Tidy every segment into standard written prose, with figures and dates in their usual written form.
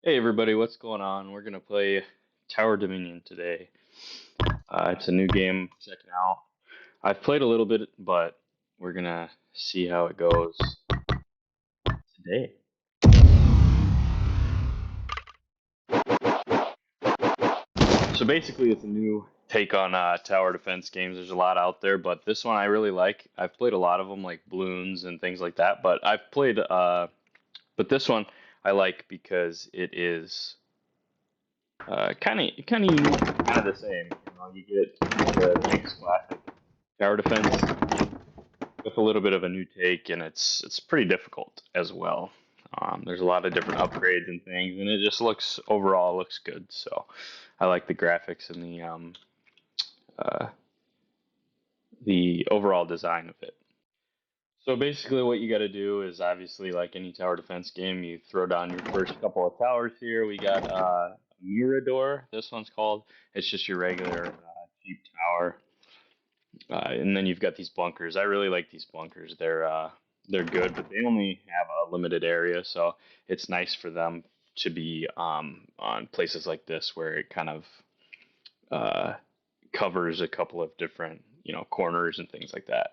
Hey everybody, what's going on? We're gonna play Tower Dominion today. It's a new game, checking out. I've played a little bit, but we're gonna see how it goes today. So basically, it's a new take on tower defense games. There's a lot out there, but this one I really like. I've played a lot of them, like Bloons and things like that. But this one I like because it is kind of unique, kind of the same. You get the nice classic tower defense with a little bit of a new take, and it's pretty difficult as well. There's a lot of different upgrades and things, and it just looks good. So I like the graphics and uh, the overall design of it. So basically, what you got to do is obviously like any tower defense game, you throw down your first couple of towers here. We got Mirador. This one's called. It's just your regular cheap tower. And then you've got these bunkers. I really like these bunkers. They're good, but they only have a limited area, so it's nice for them to be on places like this where it kind of uh, covers a couple of different corners and things like that.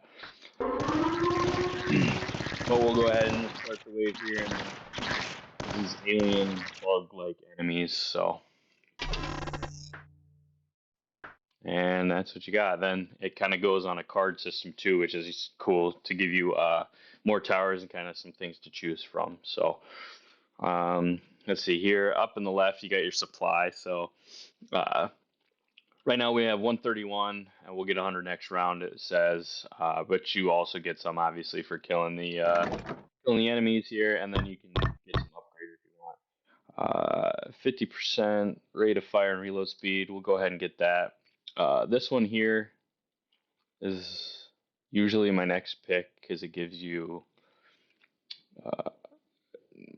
But we'll go ahead and start the wave here, and then these alien bug-like enemies. So, and that's what you got. Then it kind of goes on a card system too, which is cool to give you more towers and kind of some things to choose from. So let's see here. Up in the left, you got your supply. So uh, right now we have 131, and we'll get 100 next round. It says, but you also get some obviously for killing the enemies here, and then you can get some upgrade if you want. 50% rate of fire and reload speed. We'll go ahead and get that. This one here is usually my next pick because it gives you uh,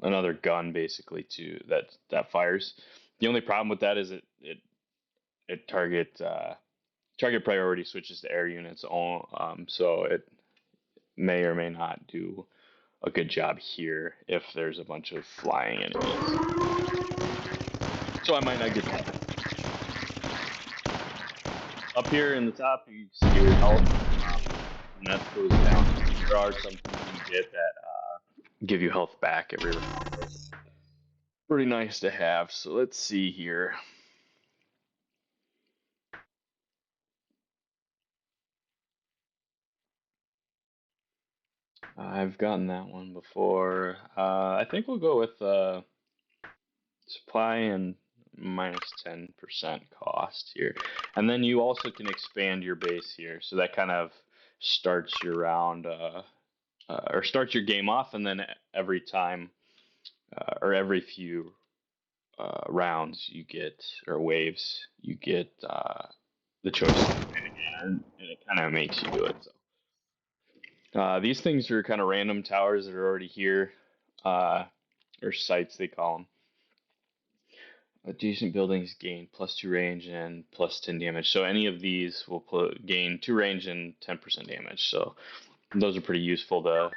another gun basically to that fires. The only problem with that is it target priority switches to air units all, so it may or may not do a good job here if there's a bunch of flying enemies. So I might not get that. Up here in the top, you see your health, and that goes down. There are some things you get that give you health back every round. Pretty nice to have. So let's see here. I've gotten that one before. I think we'll go with supply and minus 10% cost here. And then you also can expand your base here. So that kind of starts your round or starts your game off, and then every time or every few rounds you get, or waves, you get the choice to expand again, and it kind of makes you do it. So these things are kind of random towers that are already here, uh, or sites they call them. Adjacent buildings gain plus 2 range and plus 10 damage. So any of these will gain 2 range and 10% damage. So those are pretty useful to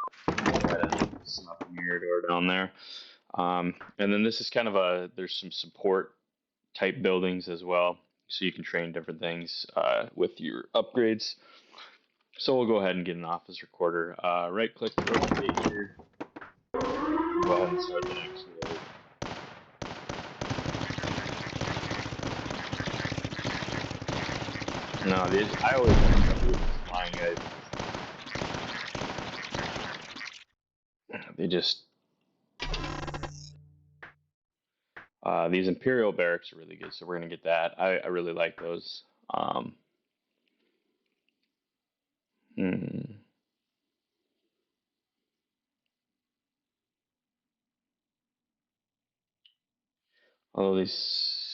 snap a mirror door down there. And then this is kind of there's some support type buildings as well. So you can train different things with your upgrades. So we'll go ahead and get an office recorder. Right click to rotate here. Go ahead and start the next wave. No, these I always have trouble with these flying guys. They just these Imperial barracks are really good, so we're gonna get that. I really like those. Hmm. Although these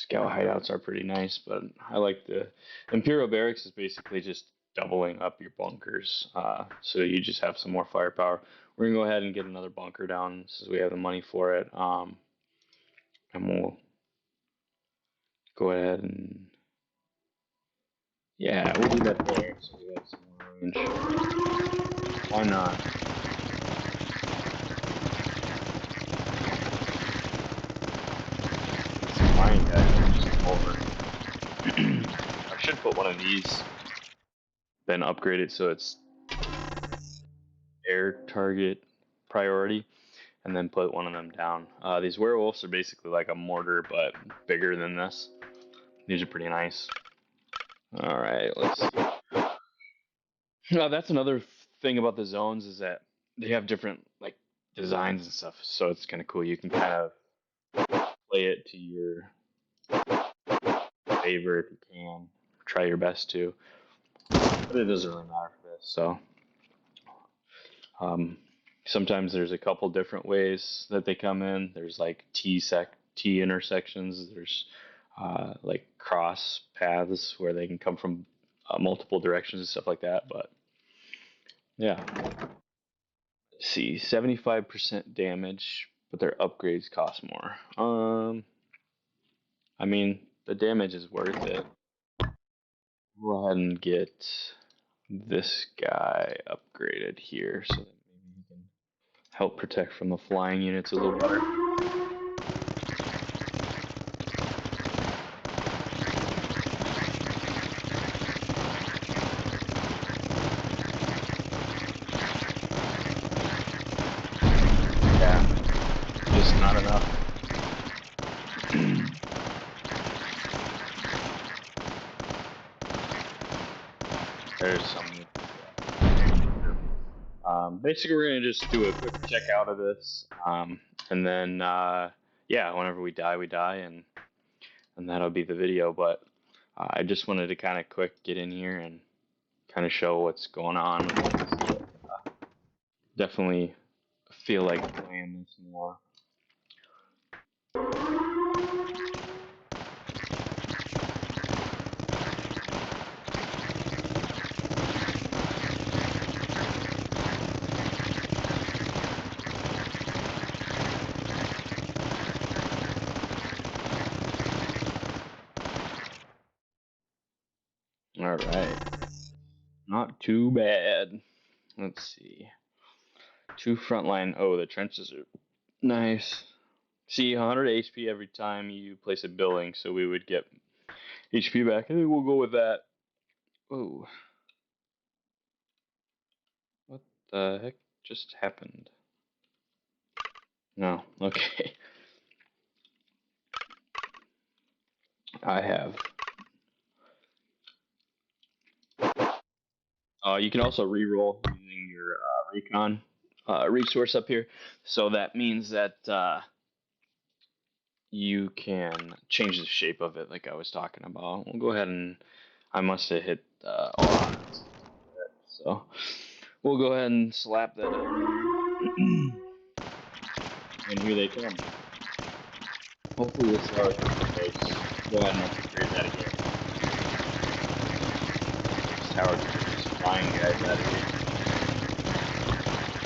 scout hideouts are pretty nice, but I like the Imperial barracks is basically just doubling up your bunkers, so you just have some more firepower. We're gonna go ahead and get another bunker down since we have the money for it, and we'll go ahead and yeah, we'll do that there so we have some more range. Why not? flying guys that just come over. I should put one of these, then upgrade it so it's air target priority, and then put one of them down. These werewolves are basically like a mortar, but bigger than this. These are pretty nice. All right, let's see. That's another thing about the zones is that they have different like designs and stuff, so it's kind of cool. You can kind of play it to your favor if you can. Try your best to, but it doesn't really matter for this. So um, sometimes there's a couple different ways that they come in. There's like T intersections. There's like cross paths where they can come from multiple directions and stuff like that. But yeah, let's see, 75% damage, but their upgrades cost more. I mean the damage is worth it. Go ahead and get this guy upgraded here so that maybe he can help protect from the flying units a little better. Yeah, just not enough. There's some. Basically, we're gonna just do a quick check out of this, and then yeah, whenever we die, and that'll be the video. But I just wanted to kind of quick get in here and kind of show what's going on with this. Definitely feel like playing this more. All right, not too bad. Let's see. 2 frontline. Oh, the trenches are nice. See, 100 HP every time you place a building, so we would get HP back. I think we'll go with that. Oh, what the heck just happened? No, okay. I have. You can also reroll using your recon resource up here. So that means that you can change the shape of it, like I was talking about. We'll go ahead and I must have hit all odds. So we'll go ahead and slap that in. And here they come. Hopefully this tower can go ahead and upgrade that again. This tower can just flying guys out of here.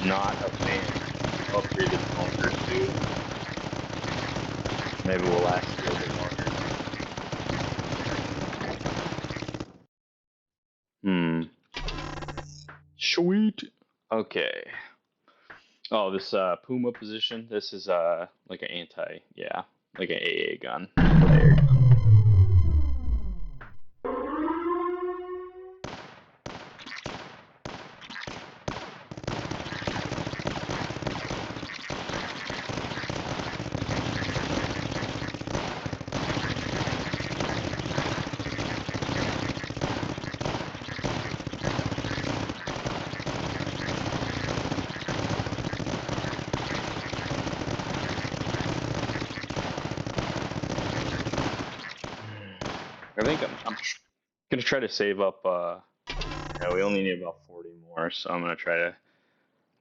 Not a fan. Upgrade this bunker too. Maybe we'll last a little bit longer. Sweet. Okay. Oh, this Puma position. This is like an yeah, like an AA gun. I think I'm gonna try to save up. Yeah, we only need about 40 more, so I'm gonna try to.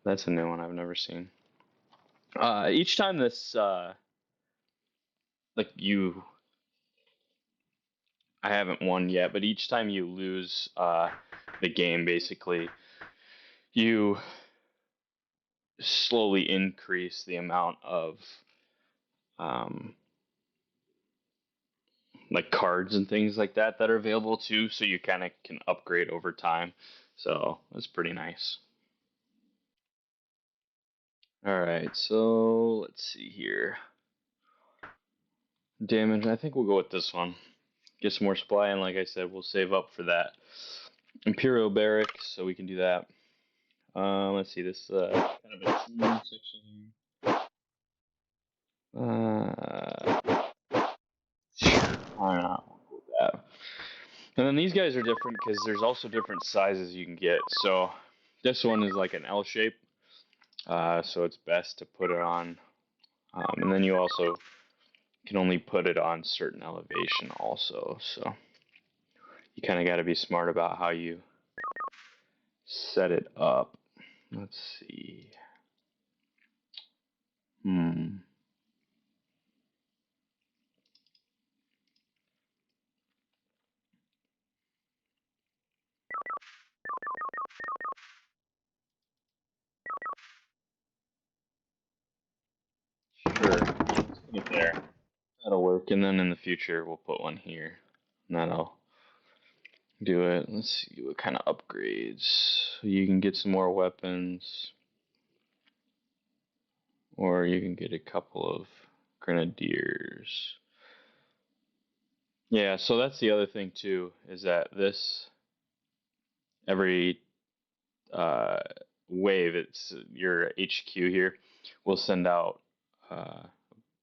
That's a new one I've never seen. Each time this, like I haven't won yet, but each time you lose the game, basically, you slowly increase the amount of um, like cards and things like that that are available too, so you kind of can upgrade over time. So that's pretty nice. All right, so let's see here. damage. I think we'll go with this one. Get some more supply, and like I said, we'll save up for that Imperial Barracks, so we can do that. Let's see, this kind of a team section. Sure, why not? We'll go with that. And then these guys are different because there's also different sizes you can get. So this one is like an L shape, so it's best to put it on. And then you also can only put it on certain elevation also. So you kind of got to be smart about how you set it up. Let's see. Hmm. Sure. Let's put it there. That'll work. And then in the future, we'll put one here. And that'll do it. Let's see what kind of upgrades. You can get some more weapons, or you can get a couple of grenadiers. Yeah, so that's the other thing too, is that this every uh, wave, it's your HQ here, will send out uh,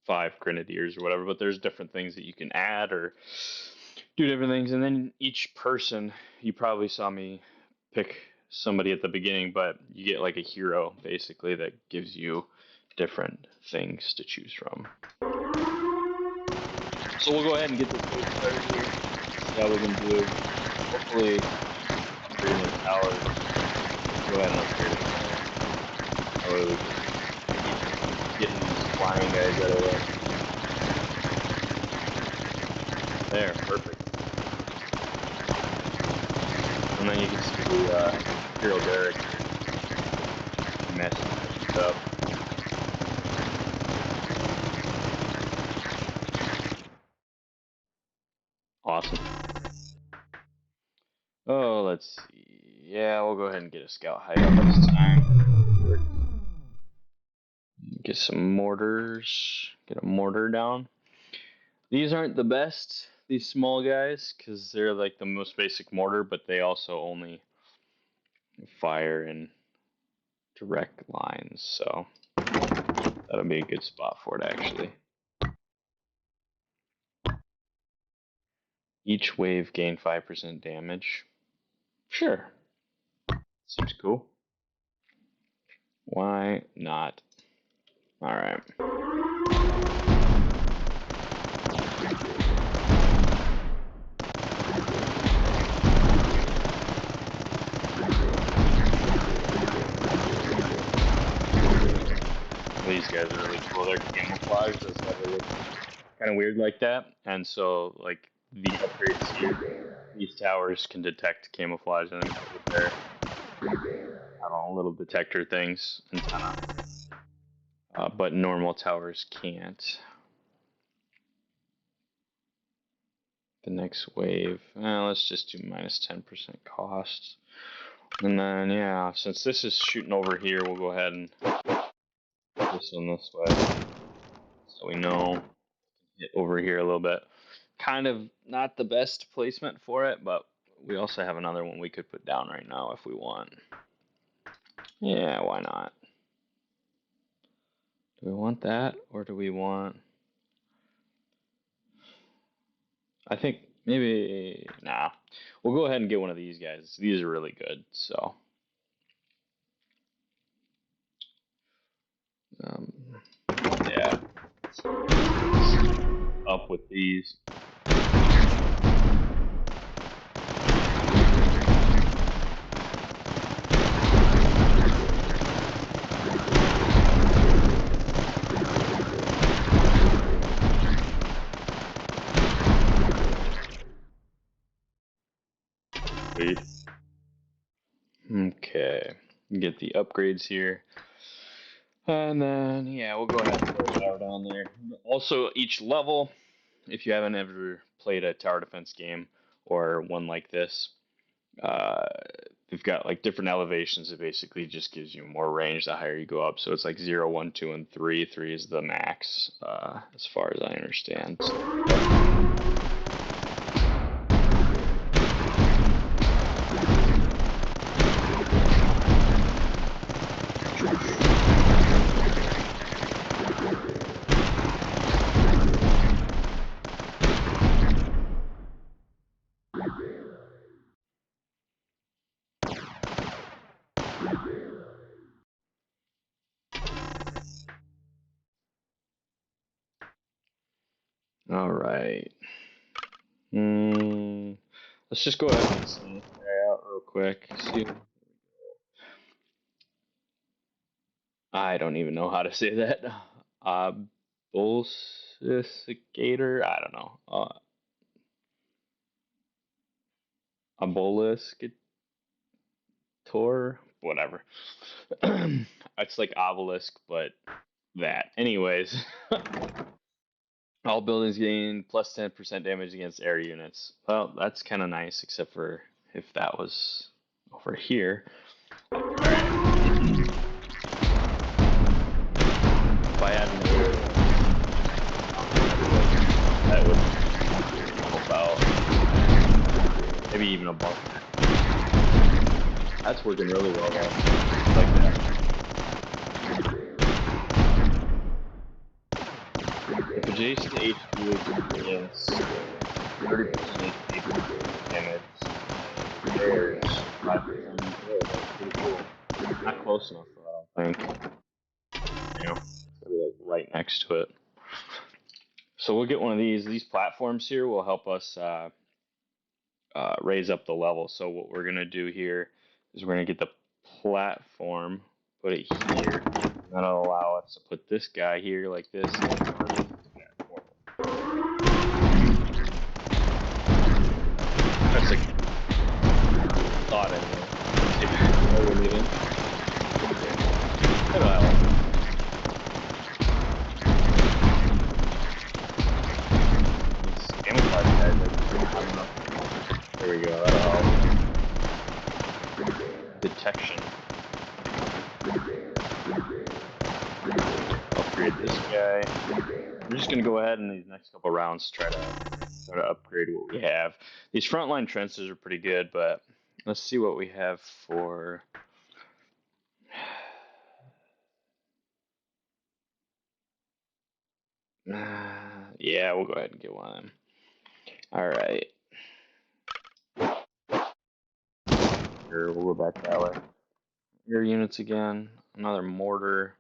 5 grenadiers or whatever. But there's different things that you can add or do different things, and then each person, you probably saw me pick somebody at the beginning, but you get like a hero basically that gives you different things to choose from. So we'll go ahead and get this wave started here. See how we can do. Hopefully, upgrading the towers. Go ahead and upgrade it. That way we can get these flying guys out of the way. There, perfect. And then you can see the Imperial Barrack messed up. Awesome. Oh, let's see. Yeah, we'll go ahead and get a scout hideout this time. Get some mortars. Get a mortar down. These aren't the best, these small guys, because they're like the most basic mortar, but they also only fire in direct lines, so that'll be a good spot for it actually. Each wave gain 5% damage. Sure. Seems cool. Why not? Alright. These guys are really cool. They're camouflaged. That's why they look kind of weird like that. And so, like, the upgrades here, these towers can detect camouflage and with their, I don't know, little detector things, antenna. But normal towers can't. The next wave, let's just do minus 10% cost. And then, yeah, since this is shooting over here, we'll go ahead and put this one this way. So we know hit over here a little bit. Kind of not the best placement for it, but we also have another one we could put down right now if we want. Yeah, why not? Do we want that, or do we want... I think maybe... Nah. We'll go ahead and get one of these guys. These are really good, so... yeah. Up with these. Sweet. Okay. Get the upgrades here. And then, yeah, we'll go ahead and throw a tower down there. Also, each level, if you haven't ever played a tower defense game or one like this, uh, they've got like different elevations. It basically just gives you more range the higher you go up. So it's like 0, 1, 2, and 3. 3 is the max, as far as I understand. All right. Let's just go ahead and send this guy out real quick. See. I don't even know how to say that. Bolsicator? I don't know. Oboliskator? Whatever. It's like obelisk, but that. Anyways. All buildings gain plus 10% damage against air units. Well, that's kind of nice, except for if that was over here. Alright. If I had an air, that would help out. Maybe even a bunker. That's working really well, though. I like that. If adjacent to HQ gains 30% damage, there's 5% control. That's pretty cool. Not close enough, though, I don't think. You know, it's gotta be like right next to it. So we'll get one of these. These platforms here will help us raise up the level. So what we're gonna do here is we're gonna get the platform, put it here, and that'll allow us to put this guy here like this. That's a thought anyway. It'll help. These camouflage guys, there we go, that'll help. Detection. Upgrade this guy. We're just gonna go ahead in these next couple rounds try to upgrade what we have. These frontline trenches are pretty good, but let's see what we have for. Yeah, we'll go ahead and get one of them. All right. Here, we'll go back that way. Air units again. Another mortar.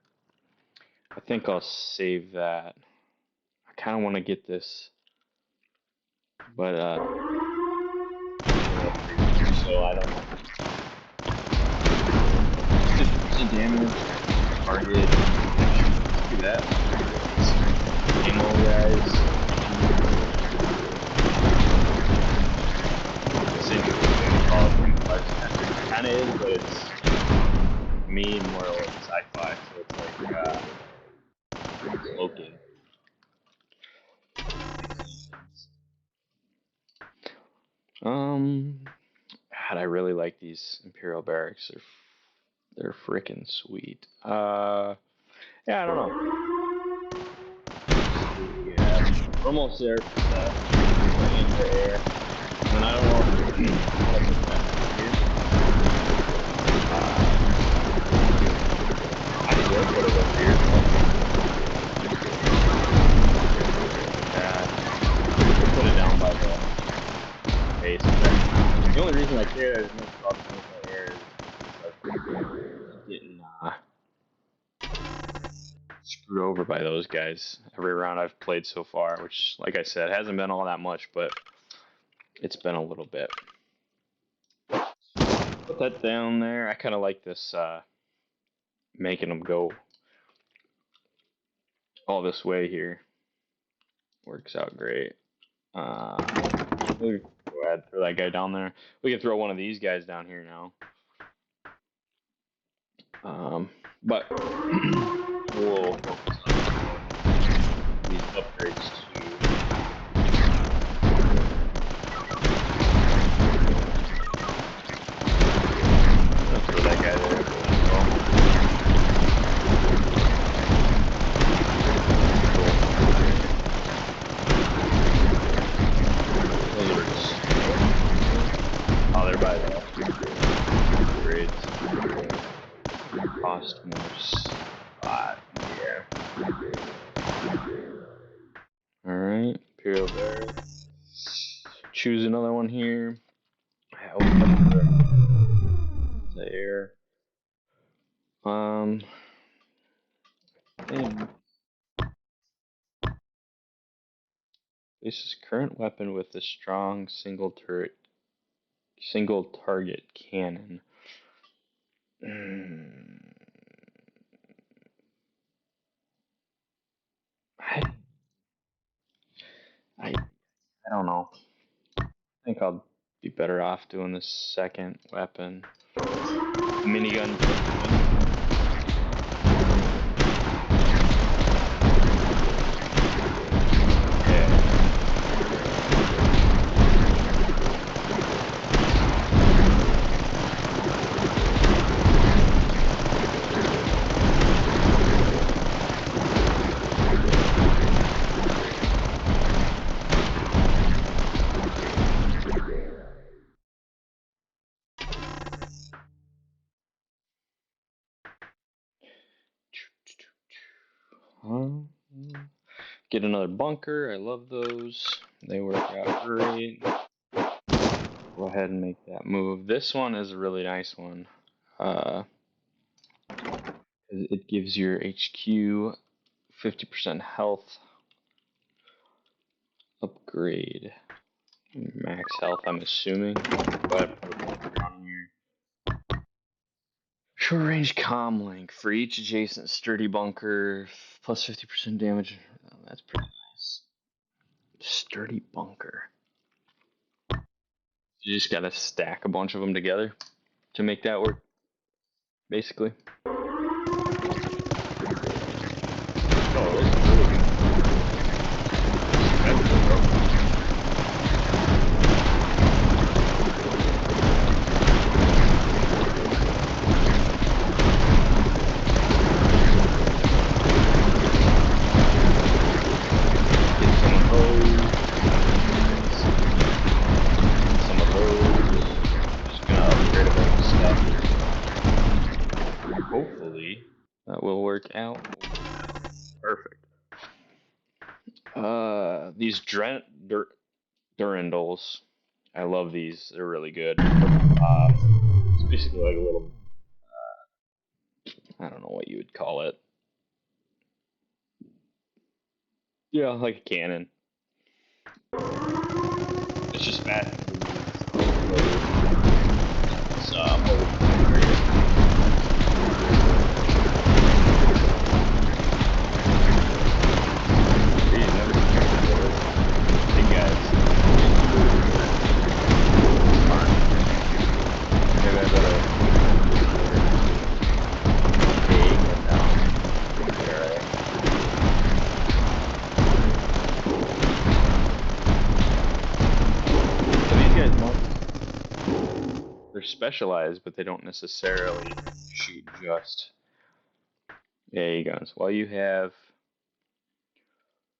I think I'll save that. I kind of want to get this, but so I don't. 50% damage. Target. Do that. Ammo, guys. Kind of is, but it's me more like sci-fi, so it's like Loki. God, I really like these Imperial barracks. They're freaking sweet. Yeah, I don't know. Yeah, we're almost there. Anti-air. And I don't know if put it down by the base. The only reason I care as much about the anti-air is getting screwed over by those guys every round I've played so far, which, like I said, hasn't been all that much, but it's been a little bit. Put that down there. I kind of like this, making them go all this way here. Works out great. We'll go ahead and throw that guy down there. We can throw one of these guys down here now. But we'll focus on these upgrades too. Alright, Imperial Barrett. Choose another one here. Open up the air. Thing. This is current weapon with a strong single target cannon. I, I don't know. I think I'll be better off doing the second weapon. Minigun. Get another bunker. I love those. They work out great. Go ahead and make that move. This one is a really nice one. It gives your HQ 50% health upgrade. Max health, I'm assuming. Go ahead and put a bunker down here. Short range comm link for each adjacent sturdy bunker, plus 50% damage. Oh, that's pretty nice. Sturdy bunker. You just gotta stack a bunch of them together to make that work, basically. Oh, this is really good. That's good, bro. Hopefully that will work out well. Perfect. These Durandals, I love these. They're really good. It's basically like a little, I don't know what you would call it. Yeah, like a cannon. It's just fast. It's they're specialized, but they don't necessarily shoot just AA guns. While you have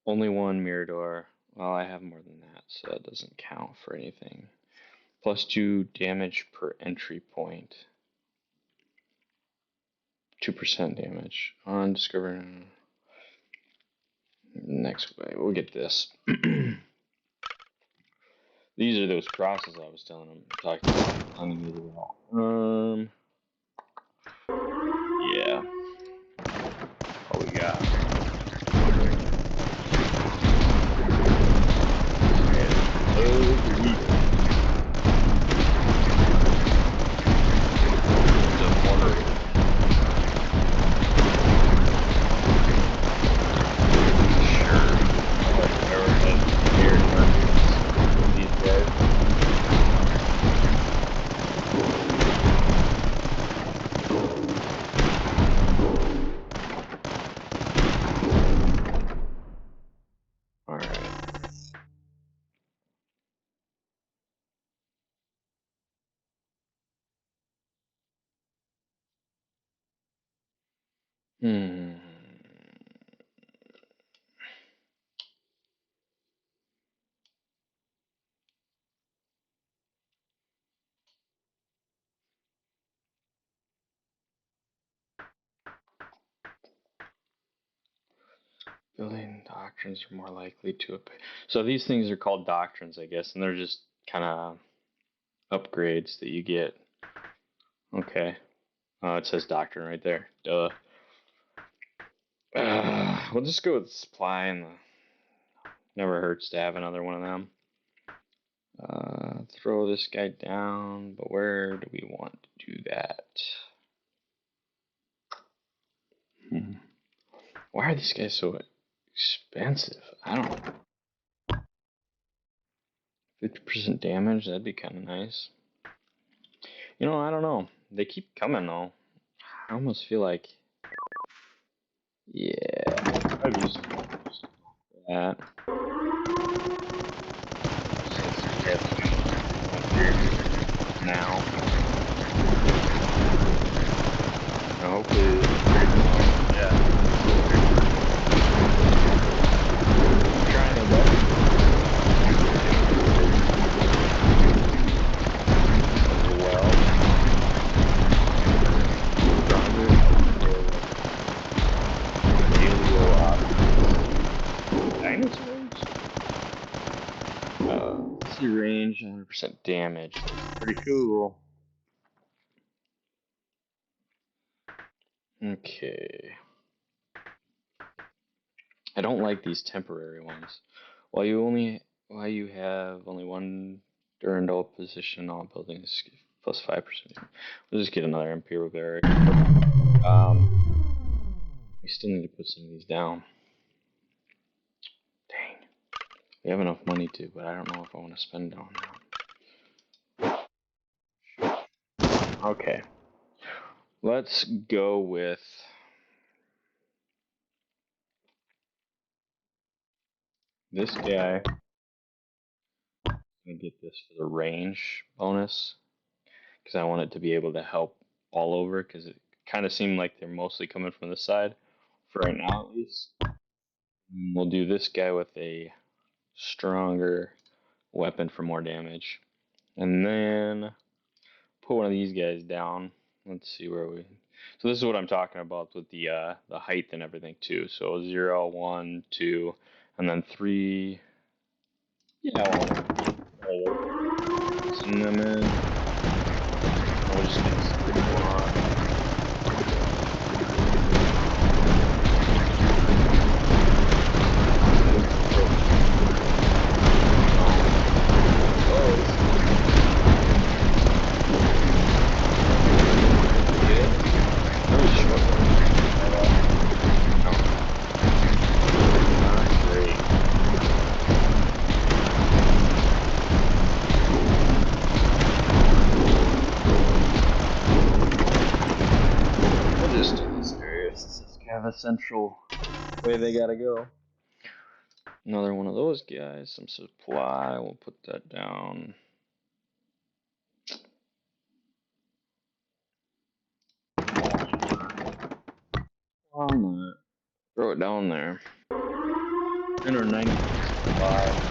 only one Mirador, well, I have more than that, so that doesn't count for anything. Plus 2 damage per entry point. 2% damage. Undiscovered. Next way, we'll get this. These are those crosses I was telling him, talking about. Yeah. What we got? Building doctrines are more likely to appear. So these things are called doctrines, I guess, and they're just kind of upgrades that you get. Okay. It says doctrine right there. Duh. We'll just go with supply, and never hurts to have another one of them. Throw this guy down, but where do we want to do that? Why are these guys so expensive? I don't know. 50% damage, that'd be kind of nice. You know, I don't know. They keep coming though. I almost feel like, yeah, I'd do something like that. Now, hopefully, yeah. Trying to get well. Dinosaurs? See range, 100% damage. Pretty cool. Okay. I don't like these temporary ones. While you have only one Durandal position, all buildings plus 5%. We'll just get another Imperial Barrack. We still need to put some of these down. Dang. We have enough money to, but I don't know if I want to spend on that. Okay. Let's go with this guy. I'm gonna get this for the range bonus because I want it to be able to help all over because it kind of seemed like they're mostly coming from this side for right now at least. We'll do this guy with a stronger weapon for more damage. And then put one of these guys down. Let's see where we. So this is what I'm talking about with the height and everything too. So 0, 1, 2, and then 3. Yeah, and then we'll just get this 3 on. Central way they gotta go. Another one of those guys, some supply, we'll put that down. Why not? Throw it down there. 190 supply.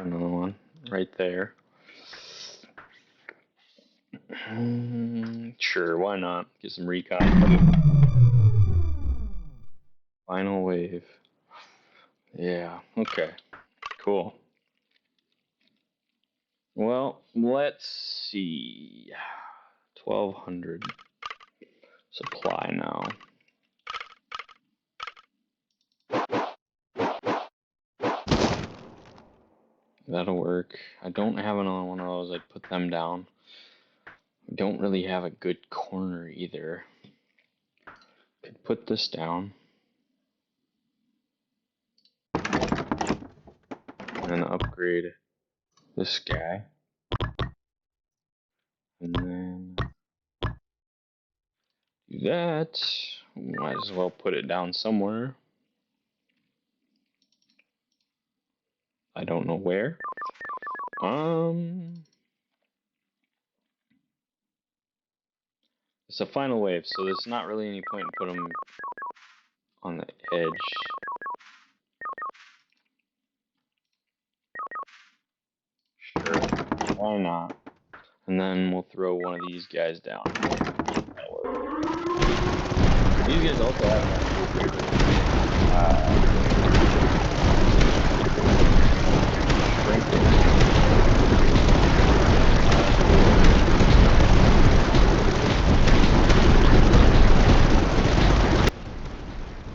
Another one right there. Sure, why not? Get some recon. Final wave. Yeah, okay. Cool. Well, let's see. 1200 supply now. That'll work. I don't have another one of those. I'd put them down. I don't really have a good corner either. Could put this down. And then upgrade this guy. And then do that. Might as well put it down somewhere. I don't know where. It's a final wave, so there's not really any point in putting them on the edge. Sure, why not? And then we'll throw one of these guys down. These guys also have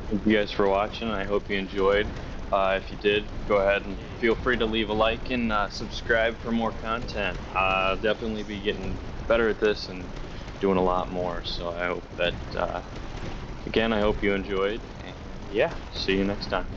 Thank you guys for watching. I hope you enjoyed. If you did, go ahead and feel free to leave a like and subscribe for more content. I'll definitely be getting better at this and doing a lot more. So I hope that, again, I hope you enjoyed. And yeah, see you next time.